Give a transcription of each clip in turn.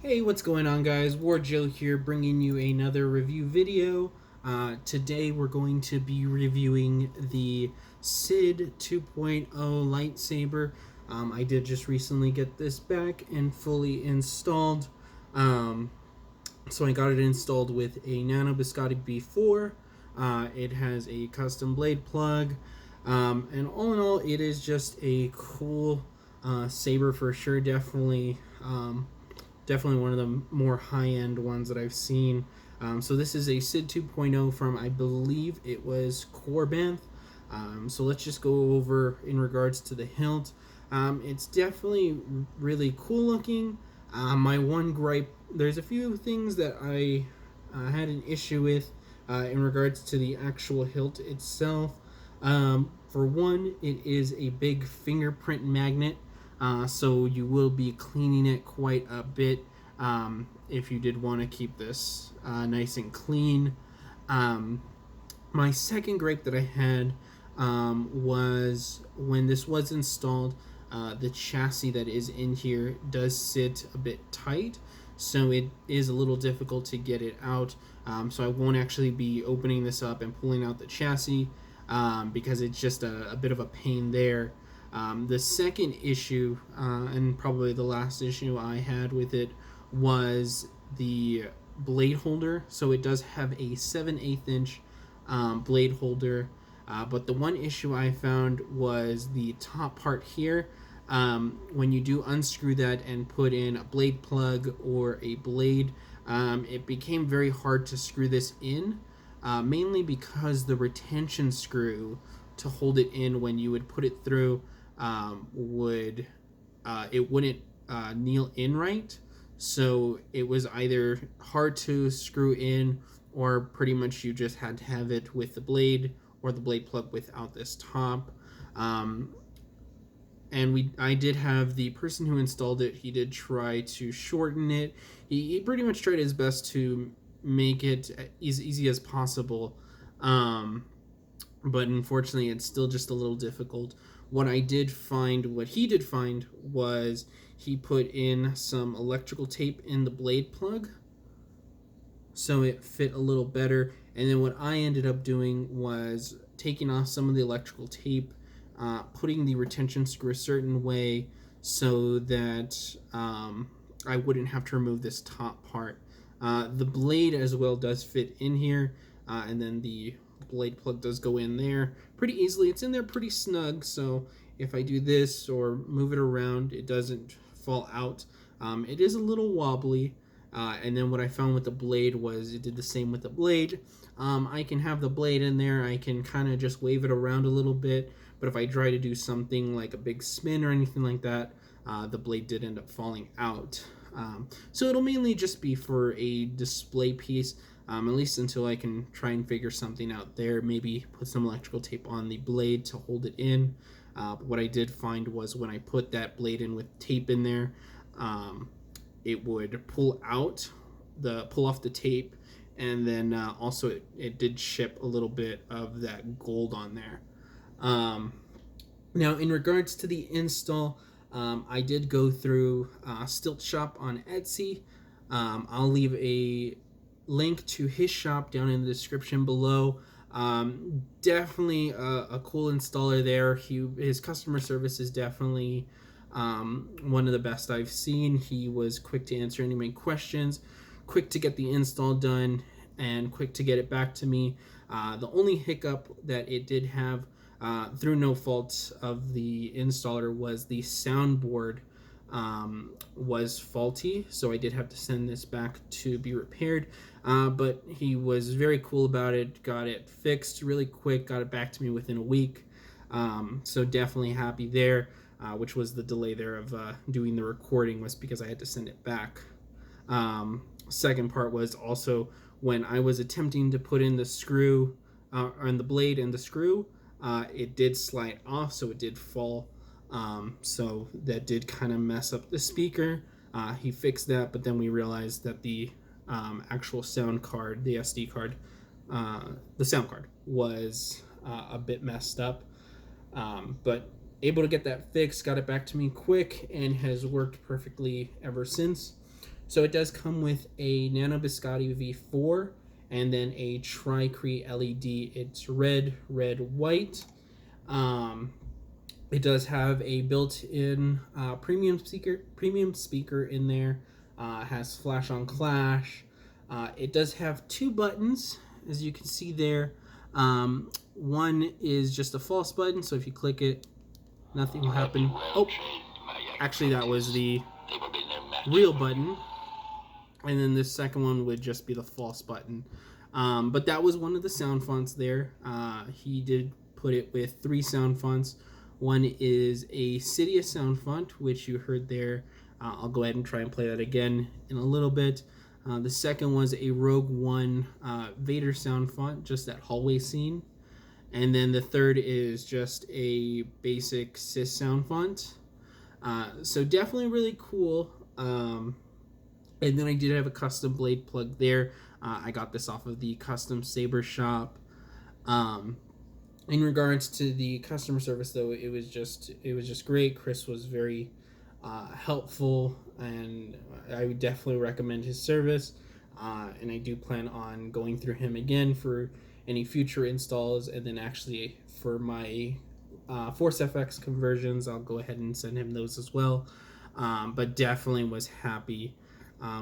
Hey, what's going on, guys? War Joe here, bringing you another review video. Today we're going to be reviewing the Sid 2.0 lightsaber. I did just recently get this back and fully installed. Um, so I got it installed with a Nano Biscotti B4. It has a custom blade plug. And all in all, it is just a cool saber for sure. Definitely one of the more high-end ones that I've seen. So this is a Sid 2.0 from, I believe it was Korbanth. So let's just go over in regards to the hilt. It's definitely really cool looking. My one gripe, there's a few things that I had an issue with in regards to the actual hilt itself. For one, it is a big fingerprint magnet. So you will be cleaning it quite a bit if you did want to keep this nice and clean. My second gripe that I had was when this was installed, the chassis that is in here does sit a bit tight, so it is a little difficult to get it out. So I won't actually be opening this up and pulling out the chassis because it's just a bit of a pain there. The second issue, and probably the last issue I had with it, was the blade holder. So it does have a 7/8 inch blade holder, but the one issue I found was the top part here. When you do unscrew that and put in a blade plug or a blade, it became very hard to screw this in, mainly because the retention screw to hold it in when you would put it through would it wouldn't kneel in right, so it was either hard to screw in, or pretty much you just had to have it with the blade or the blade plug without this top. And I did have the person who installed it, he did try to shorten it. He pretty much tried his best to make it as easy as possible, but unfortunately it's still just a little difficult. What he did find was he put in some electrical tape in the blade plug so it fit a little better. And then what I ended up doing was taking off some of the electrical tape, putting the retention screw a certain way so that I wouldn't have to remove this top part. The blade as well does fit in here, and then the blade plug does go in there pretty easily. It's in there pretty snug, so if I do this or move it around, it doesn't fall out. It is a little wobbly, and then what I found with the blade was it did the same with the blade. I can have the blade in there, I can kind of just wave it around a little bit, but if I try to do something like a big spin or anything like that, the blade did end up falling out. So it'll mainly just be for a display piece, at least until I can try and figure something out there. Maybe put some electrical tape on the blade to hold it in. But what I did find was when I put that blade in with tape in there, it would pull off the tape, and then also it did ship a little bit of that gold on there. Now, in regards to the install, I did go through Stilt Shop on Etsy. I'll leave a link to his shop down in the description below. Definitely a cool installer there. His customer service is definitely one of the best I've seen. He was quick to answer any of my questions, quick to get the install done, and quick to get it back to me. The only hiccup that it did have, through no fault of the installer, was the soundboard was faulty, so I did have to send this back to be repaired. But he was very cool about it, got it fixed really quick, got it back to me within a week. So definitely happy there, which was the delay there of doing the recording, was because I had to send it back. Second part was also when I was attempting to put in the screw on the blade and the screw, it did slide off, so it did fall. So that did kind of mess up the speaker. He fixed that, but then we realized that the actual sound card, the SD card, the sound card was a bit messed up. But able to get that fixed, got it back to me quick, and has worked perfectly ever since. So it does come with a Nano Biscotti V4 and then a Tri-Cree LED. It's red, white. It does have a built-in premium speaker in there. Has flash on clash. It does have 2 buttons, as you can see there. One is just a false button, so if you click it, nothing will happen. Oh, actually that was the real button. And then the second one would just be the false button. But that was one of the sound fonts there. He did put it with 3 sound fonts. One is a Sidious Sound font, which you heard there. I'll go ahead and try and play that again in a little bit. The second was a Rogue One Vader sound font, just that hallway scene. And then the third is just a basic Sith sound font. So definitely really cool. And then I did have a custom blade plug there. I got this off of the custom saber shop. In regards to the customer service, though, it was just great. Chris was very helpful, and I would definitely recommend his service. And I do plan on going through him again for any future installs, and then actually for my Force FX conversions, I'll go ahead and send him those as well. But definitely was happy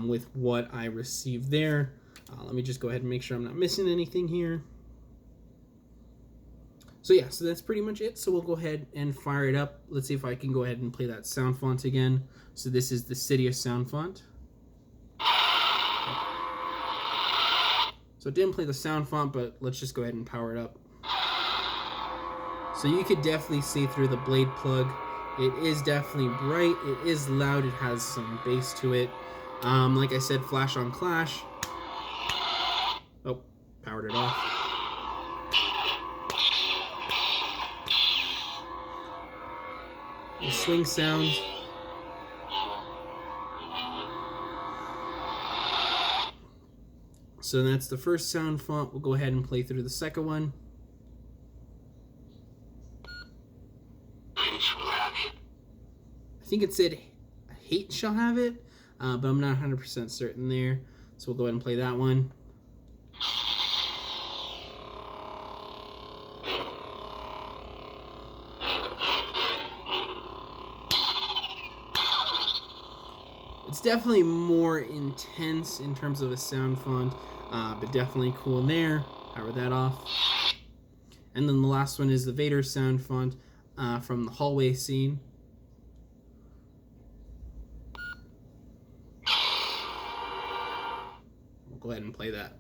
with what I received there. Let me just go ahead and make sure I'm not missing anything here. So yeah, so that's pretty much it. So we'll go ahead and fire it up. Let's see if I can go ahead and play that sound font again. So this is the Sidious sound font. So it didn't play the sound font, but let's just go ahead and power it up. So you could definitely see through the blade plug. It is definitely bright. It is loud. It has some bass to it. Like I said, flash on clash. Oh, powered it off. The swing sound. So that's the first sound font. We'll go ahead and play through the second one. I think it said hate shall have it, but I'm not 100% certain there. So we'll go ahead and play that one. It's definitely more intense in terms of a sound font, but definitely cool in there. Power that off. And then the last one is the Vader sound font from the hallway scene. We'll go ahead and play that.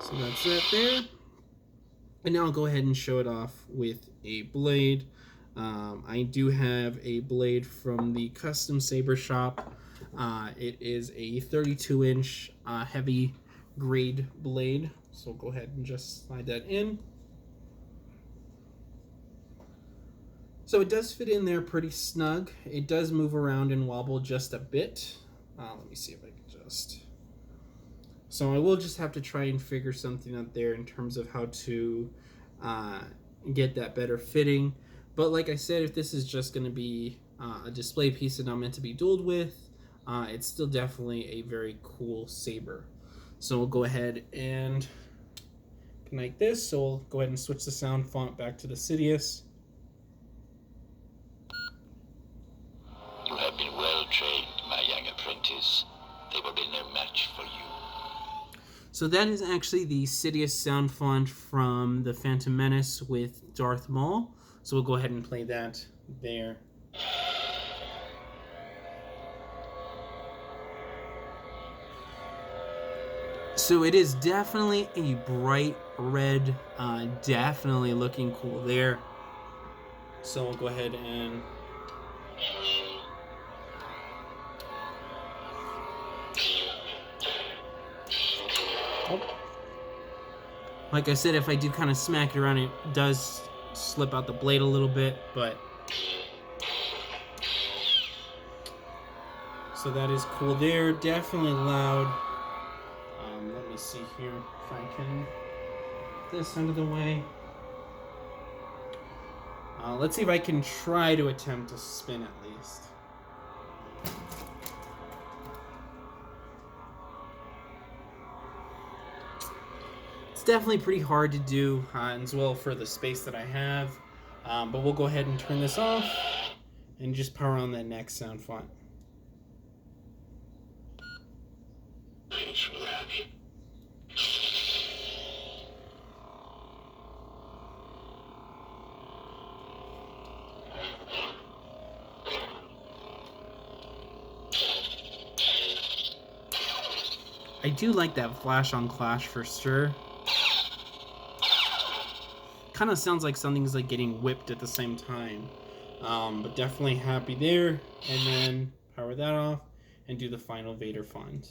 So that's that there. And now I'll go ahead and show it off with a blade. I do have a blade from the custom saber shop. It is a 32-inch heavy grade blade. So we'll go ahead and just slide that in. So it does fit in there pretty snug. It does move around and wobble just a bit. Let me see if I can just... So I will just have to try and figure something out there in terms of how to get that better fitting. But like I said, if this is just going to be a display piece that I'm meant to be dueled with, it's still definitely a very cool saber. So we'll go ahead and connect this. So we'll go ahead and switch the sound font back to the Sidious. You have been well trained, my young apprentice. There will be no match for you. So that is actually the Sidious sound font from the Phantom Menace with Darth Maul. So we'll go ahead and play that there. So it is definitely a bright red, definitely looking cool there. So we'll go ahead and... Like I said, if I do kind of smack it around, it does slip out the blade a little bit, but... So that is cool there. Definitely loud. Let me see here if I can get this out of the way. Let's see if I can try to attempt to spin at least. It's definitely pretty hard to do as well for the space that I have. But we'll go ahead and turn this off and just power on that next sound font. I do like that flash on clash for sure. Kind of sounds like something's like getting whipped at the same time. But definitely happy there. And then power that off and do the final Vader font.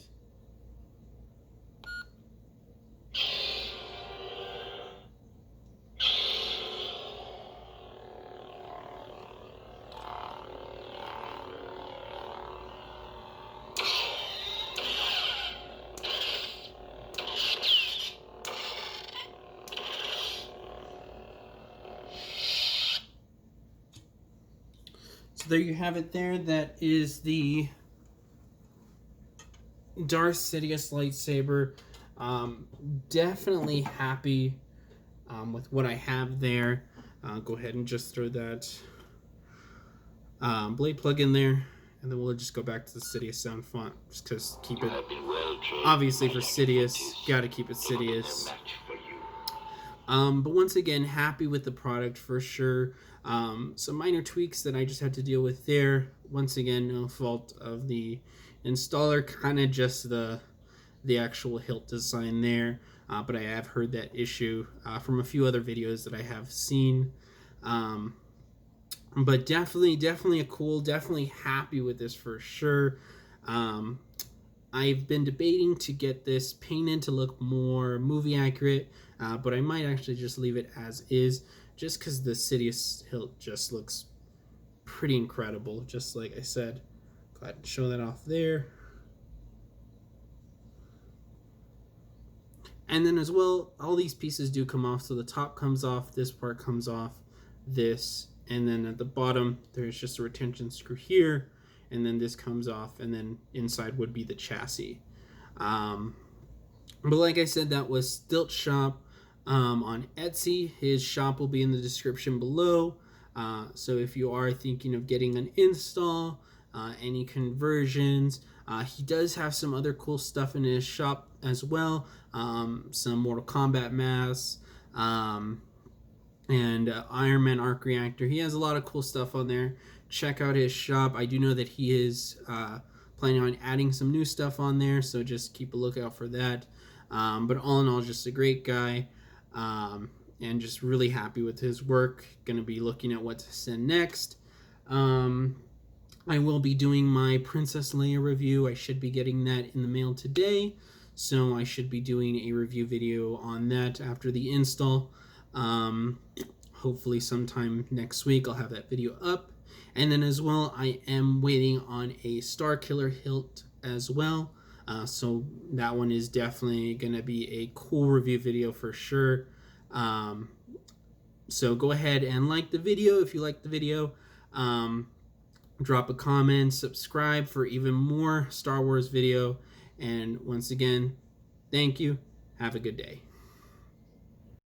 So there you have it there. That is the Darth Sidious lightsaber. Definitely happy with what I have there. Go ahead and just throw that blade plug in there. And then we'll just go back to the Sidious Sound font. Just because keep it, obviously for Sidious, gotta keep it Sidious. But once again, happy with the product for sure. Some minor tweaks that I just had to deal with there. Once again, no fault of the installer, kind of just the actual hilt design there. But I have heard that issue from a few other videos that I have seen. But definitely a cool, definitely happy with this for sure. I've been debating to get this painted to look more movie accurate, but I might actually just leave it as is, just because the Sidious hilt just looks pretty incredible, just like I said. Go ahead and show that off there. And then as well, all these pieces do come off, so the top comes off, this part comes off, this, and then at the bottom, there's just a retention screw here, and then this comes off, and then inside would be the chassis. But like I said, that was Stilt Shop on Etsy. His shop will be in the description below. So if you are thinking of getting an install, any conversions, he does have some other cool stuff in his shop as well. Some Mortal Kombat masks, and Iron Man arc reactor. He has a lot of cool stuff on there. Check out his shop. I do know that he is planning on adding some new stuff on there, so just keep a lookout for that. But all in all, just a great guy, and just really happy with his work. Gonna be looking at what to send next. I will be doing my Princess Leia review. I should be getting that in the mail today, so I should be doing a review video on that after the install. Hopefully sometime next week I'll have that video up. And then as well, I am waiting on a Star Killer hilt as well. So that one is definitely going to be a cool review video for sure. So go ahead and like the video if you like the video. Drop a comment, subscribe for even more Star Wars video. And once again, thank you. Have a good day.